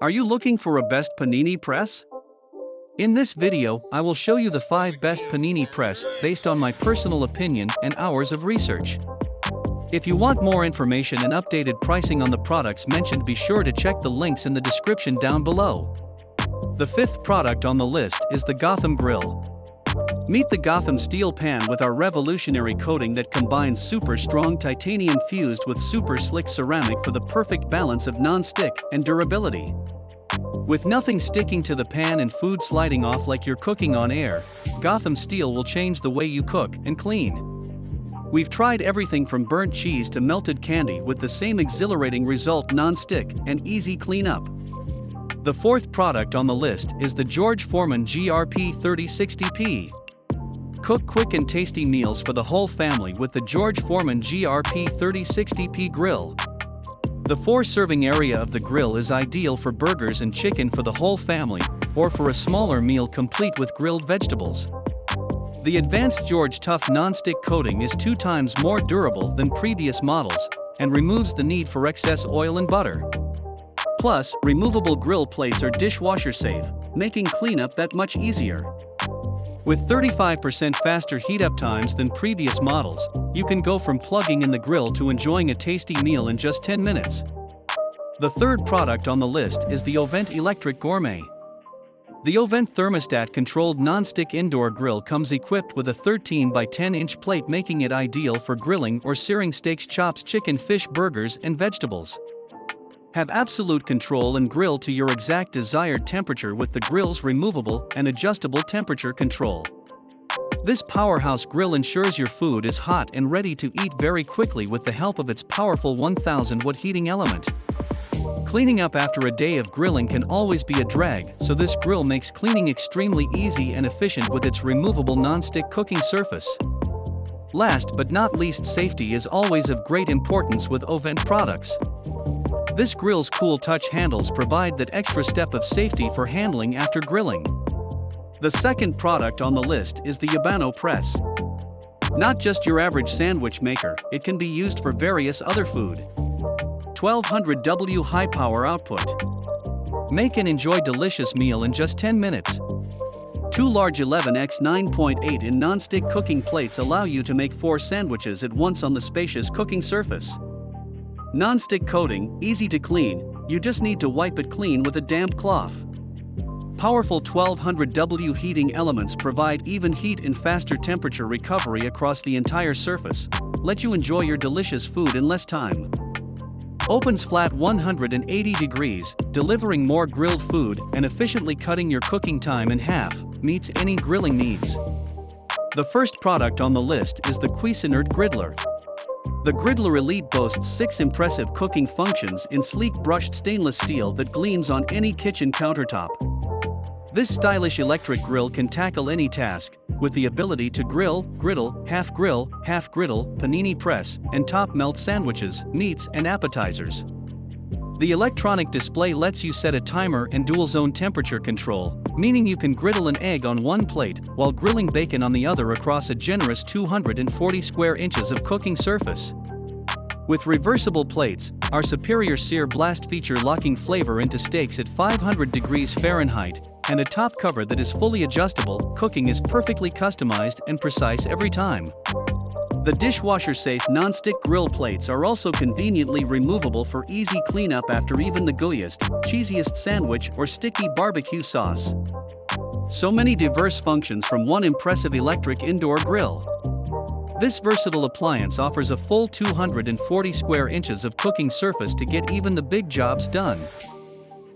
Are you looking for a best Panini press? In this video, I will show you the 5 best Panini press based on my personal opinion and hours of research. If you want more information and updated pricing on the products mentioned, be sure to check the links in the description down below. The 5th product on the list is the Gotham Grill. Meet the Gotham steel pan with our revolutionary coating that combines super strong titanium fused with super slick ceramic for the perfect balance of non-stick and durability. With nothing sticking to the pan and food sliding off like you're cooking on air, Gotham steel will change the way you cook and clean. We've tried everything from burnt cheese to melted candy with the same exhilarating result: non-stick and easy cleanup. The 4th product on the list is the Foreman GRP3060P. Cook quick and tasty meals for the whole family with the Foreman GRP3060P grill. The 4-serving area of the grill is ideal for burgers and chicken for the whole family, or for a smaller meal complete with grilled vegetables. The advanced Tough non-stick coating is 2 times more durable than previous models, and removes the need for excess oil and butter. Plus, removable grill plates are dishwasher safe, making cleanup that much easier. With 35% faster heat-up times than previous models, you can go from plugging in the grill to enjoying a tasty meal in just 10 minutes. The 3rd product on the list is the Ovente Electric Gourmet. The Ovent thermostat-controlled non-stick indoor grill comes equipped with a 13 by 10-inch plate, making it ideal for grilling or searing steaks, chops, chicken, fish, burgers, and vegetables. Have absolute control and grill to your exact desired temperature with the grill's removable and adjustable temperature control. This powerhouse grill ensures your food is hot and ready to eat very quickly with the help of its powerful 1000-watt heating element. Cleaning up after a day of grilling can always be a drag, so this grill makes cleaning extremely easy and efficient with its removable non-stick cooking surface. Last but not least, safety is always of great importance with Ovent products. This grill's cool touch handles provide that extra step of safety for handling after grilling. The 2nd product on the list is the Yabano Press. Not just your average sandwich maker, it can be used for various other food. 1200 W high power output. Make and enjoy delicious meal in just 10 minutes. 2 large 11x 9.8 in non-stick cooking plates allow you to make 4 sandwiches at once on the spacious cooking surface. Non-stick coating, easy to clean, you just need to wipe it clean with a damp cloth. Powerful 1200 W heating elements provide even heat and faster temperature recovery across the entire surface, let you enjoy your delicious food in less time. Opens flat 180 degrees, delivering more grilled food and efficiently cutting your cooking time in half, meets any grilling needs. The 1st product on the list is the Cuisinart Griddler. The Griddler Elite boasts 6 impressive cooking functions in sleek brushed stainless steel that gleams on any kitchen countertop. This stylish electric grill can tackle any task, with the ability to grill, griddle, half griddle, panini press, and top melt sandwiches, meats, and appetizers. The electronic display lets you set a timer and dual zone temperature control, meaning you can griddle an egg on one plate while grilling bacon on the other across a generous 240 square inches of cooking surface. With reversible plates, our superior sear blast feature locking flavor into steaks at 500 degrees Fahrenheit, and a top cover that is fully adjustable, cooking is perfectly customized and precise every time. The dishwasher-safe non-stick grill plates are also conveniently removable for easy cleanup after even the gooeyest, cheesiest sandwich or sticky barbecue sauce. So many diverse functions from one impressive electric indoor grill. This versatile appliance offers a full 240 square inches of cooking surface to get even the big jobs done.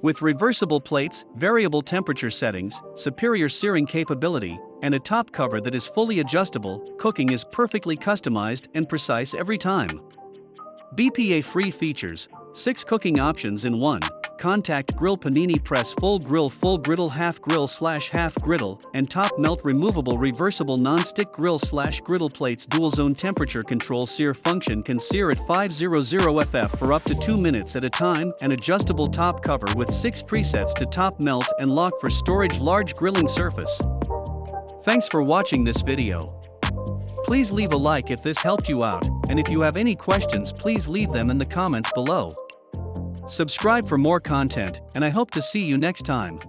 With reversible plates, variable temperature settings, superior searing capability, and a top cover that is fully adjustable, cooking is perfectly customized and precise every time. BPA-free features, 6 cooking options in 1, contact grill, panini press, full griddle, half griddle, and top melt, removable reversible non-stick grill/griddle plates, dual zone temperature control, sear function can sear at 500 FF for up to 2 minutes at a time, and adjustable top cover with 6 presets to top melt and lock for storage, large grilling surface. Thanks for watching this video. Please leave a like if this helped you out, and if you have any questions, please leave them in the comments below. Subscribe for more content, and I hope to see you next time.